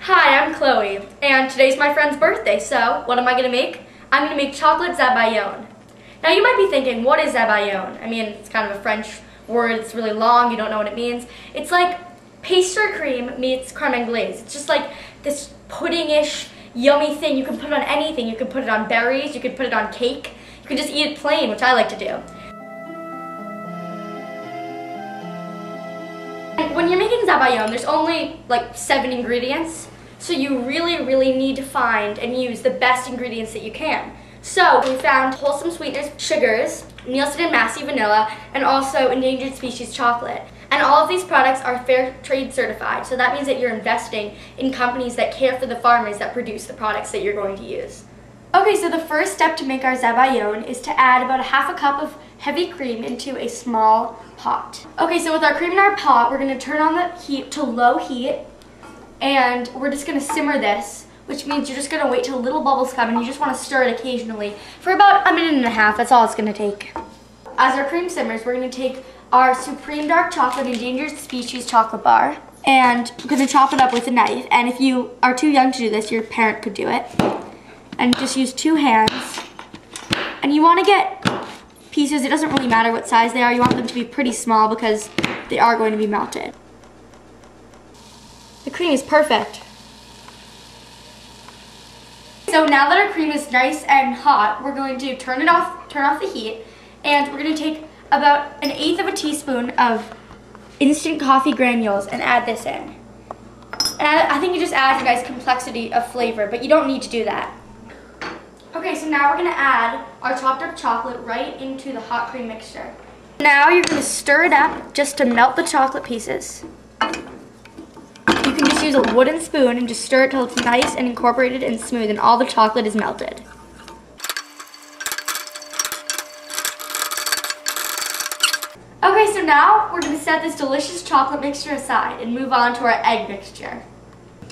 Hi, I'm Chloe, and today's my friend's birthday, so what am I going to make? I'm going to make chocolate zabayon. Now you might be thinking, what is zabayon? I mean, it's kind of a French word, it's really long, you don't know what it means. It's like pastry cream meets creme anglaise. It's just like this pudding-ish, yummy thing. You can put it on anything. You can put it on berries, you can put it on cake, you can just eat it plain, which I like to do. And when you're making zabayon, there's only like 7 ingredients. So you really need to find and use the best ingredients that you can. So we found wholesome sweeteners, sugars, Nielsen and Massey vanilla, and also endangered species chocolate. And all of these products are fair trade certified. So that means that you're investing in companies that care for the farmers that produce the products that you're going to use. Okay, so the first step to make our zabayon is to add about 1/2 cup of heavy cream into a small pot. Okay, so with our cream in our pot, we're going to turn on the heat to low heat. And we're just going to simmer this, which means you're just going to wait till little bubbles come, and you just want to stir it occasionally for about 1.5 minutes. That's all it's going to take. As our cream simmers, we're going to take our Supreme Dark Chocolate Endangered Species chocolate bar, and we're going to chop it up with a knife. And if you are too young to do this, your parent could do it. And just use 2 hands. And you want to get pieces, it doesn't really matter what size they are, you want them to be pretty small because they are going to be melted. The cream is perfect. So now that our cream is nice and hot, we're going to turn off the heat, and we're going to take about 1/8 of a teaspoon of instant coffee granules and add this in. And I think it just adds a nice complexity of flavor, but you don't need to do that. Okay, so now we're going to add our chopped up chocolate right into the hot cream mixture. Now you're going to stir it up just to melt the chocolate pieces. You can just use a wooden spoon and just stir it till it's nice and incorporated and smooth and all the chocolate is melted. Okay, so now we're going to set this delicious chocolate mixture aside and move on to our egg mixture.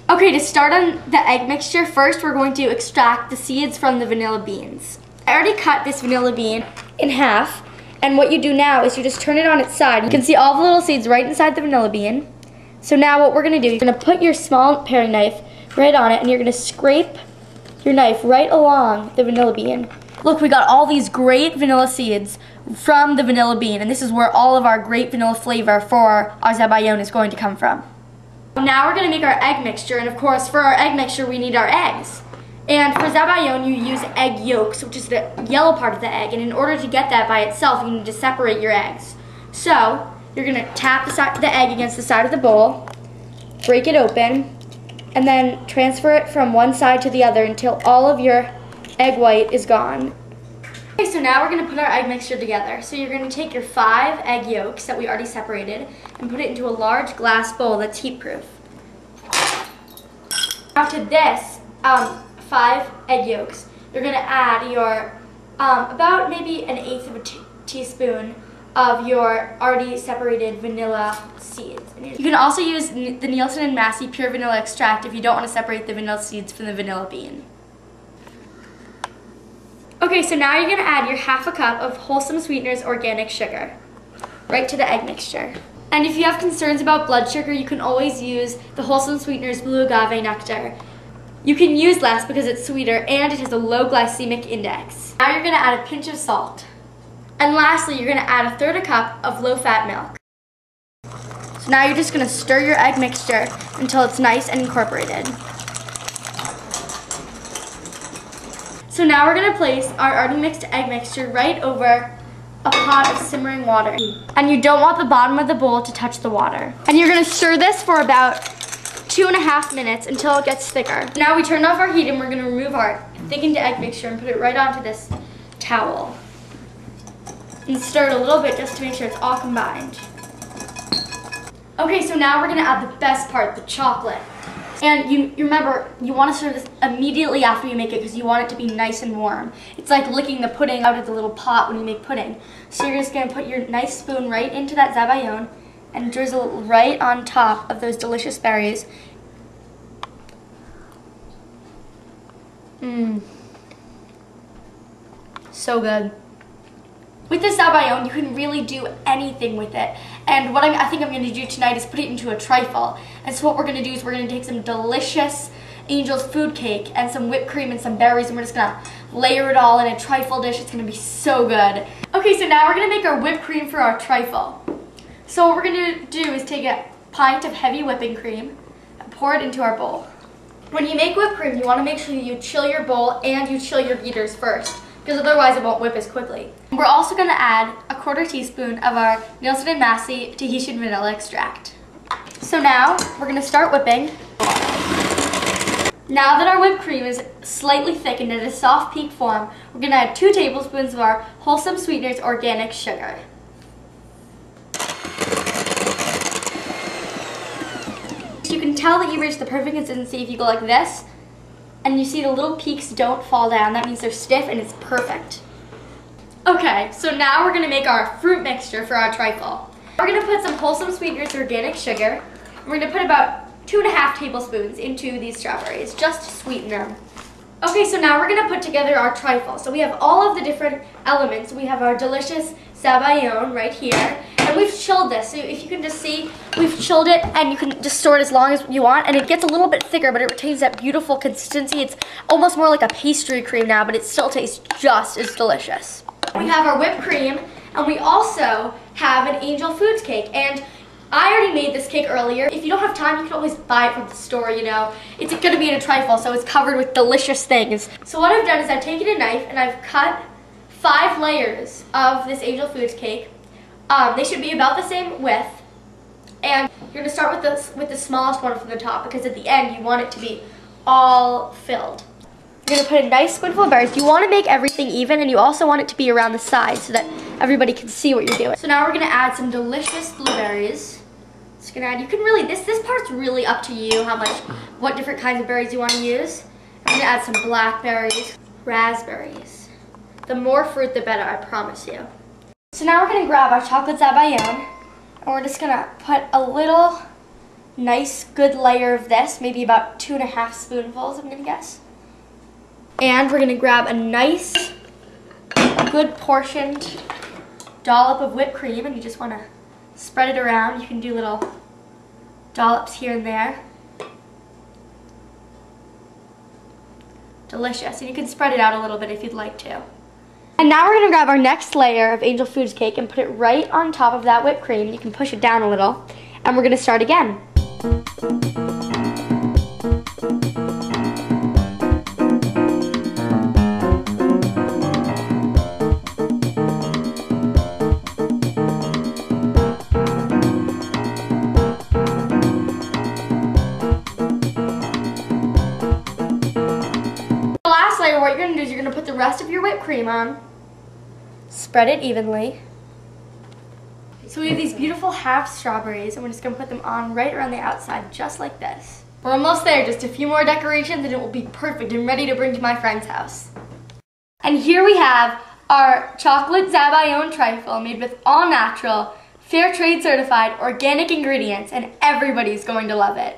Okay, to start on the egg mixture, first we're going to extract the seeds from the vanilla beans. I already cut this vanilla bean in half, and what you do now is you just turn it on its side. You can see all the little seeds right inside the vanilla bean. So now what we're going to do, you're going to put your small paring knife right on it, and you're going to scrape your knife right along the vanilla bean. Look, we got all these great vanilla seeds from the vanilla bean, and this is where all of our great vanilla flavor for our zabayon is going to come from. Now we're going to make our egg mixture, and of course for our egg mixture we need our eggs. And for zabayon you use egg yolks, which is the yellow part of the egg, and in order to get that by itself you need to separate your eggs. So you're going to tap the egg against the side of the bowl, break it open, and then transfer it from one side to the other until all of your egg white is gone. Okay, so now we're going to put our egg mixture together. So you're going to take your 5 egg yolks that we already separated and put it into a large glass bowl that's heat proof. Now to this 5 egg yolks, you're going to add your about maybe 1/8 of a teaspoon of your already separated vanilla seeds. You can also use the Nielsen and Massey pure vanilla extract if you don't want to separate the vanilla seeds from the vanilla bean. Okay, so now you're going to add your 1/2 cup of wholesome sweeteners organic sugar right to the egg mixture. And if you have concerns about blood sugar, you can always use the wholesome sweeteners blue agave nectar. You can use less because it's sweeter and it has a low glycemic index. Now you're going to add a pinch of salt. And lastly, you're going to add 1/3 cup of low-fat milk. So now you're just going to stir your egg mixture until it's nice and incorporated. So now we're going to place our already mixed egg mixture right over a pot of simmering water. And you don't want the bottom of the bowl to touch the water. And you're going to stir this for about 2.5 minutes until it gets thicker. Now we turn off our heat and we're going to remove our thickened egg mixture and put it right onto this towel. And stir it a little bit just to make sure it's all combined. Okay, so now we're going to add the best part, the chocolate. And you remember, you want to stir this immediately after you make it because you want it to be nice and warm. It's like licking the pudding out of the little pot when you make pudding. So you're just going to put your nice spoon right into that zabayon and drizzle right on top of those delicious berries. So good. With this zabayon, you can really do anything with it. And what I think I'm going to do tonight is put it into a trifle. And so what we're going to do is we're going to take some delicious Angel's food cake and some whipped cream and some berries, and we're just going to layer it all in a trifle dish. It's going to be so good. Okay, so now we're going to make our whipped cream for our trifle. So what we're going to do is take a pint of heavy whipping cream and pour it into our bowl. When you make whipped cream, you want to make sure you chill your bowl and you chill your beaters first, because otherwise it won't whip as quickly. We're also going to add a 1/4 teaspoon of our Nielsen & Massey Tahitian vanilla extract. So now we're going to start whipping. Now that our whipped cream is slightly thickened at a soft peak form, we're going to add 2 tablespoons of our Wholesome Sweeteners organic sugar. You can tell that you reached the perfect consistency if you go like this, and you see the little peaks don't fall down. That means they're stiff and it's perfect. Okay, so now we're going to make our fruit mixture for our trifle. We're going to put some Wholesome Sweeteners organic sugar. We're going to put about 2½ tablespoons into these strawberries, just to sweeten them. Okay, so now we're going to put together our trifle. So we have all of the different elements. We have our delicious sabayon right here, and we've chilled this. So if you can just see, we've chilled it, and you can just store it as long as you want, and it gets a little bit thicker, but it retains that beautiful consistency. It's almost more like a pastry cream now, but it still tastes just as delicious. We have our whipped cream, and we also have an Angel Foods cake, and I already made this cake earlier. If you don't have time, you can always buy it from the store, you know. It's going to be in a trifle, so it's covered with delicious things. So what I've done is I've taken a knife and I've cut 5 layers of this Angel Foods cake. They should be about the same width. And you're going to start with the smallest one from the top, because at the end you want it to be all filled. You're going to put a nice spoonful of berries. You want to make everything even, and you also want it to be around the sides so that everybody can see what you're doing. So now we're going to add some delicious blueberries. Just gonna add, you can really, this part's really up to you, what different kinds of berries you want to use. I'm gonna add some blackberries, raspberries. The more fruit, the better, I promise you. So now we're gonna grab our chocolate sabayon, and we're just gonna put a little nice good layer of this, maybe about 2½ spoonfuls, I'm gonna guess. And we're gonna grab a nice, good portioned dollop of whipped cream, and you just wanna spread it around. You can do little dollops here and there. Delicious. And you can spread it out a little bit if you'd like to. And now we're going to grab our next layer of Angel Foods cake and put it right on top of that whipped cream. You can push it down a little. And we're going to start again. What you're going to do is you're going to put the rest of your whipped cream on, spread it evenly. So we have these beautiful half strawberries, and we're just going to put them on right around the outside, just like this. We're almost there, just a few more decorations and it will be perfect and ready to bring to my friend's house. And here we have our chocolate sabayon trifle made with all natural, fair trade certified, organic ingredients, and everybody's going to love it.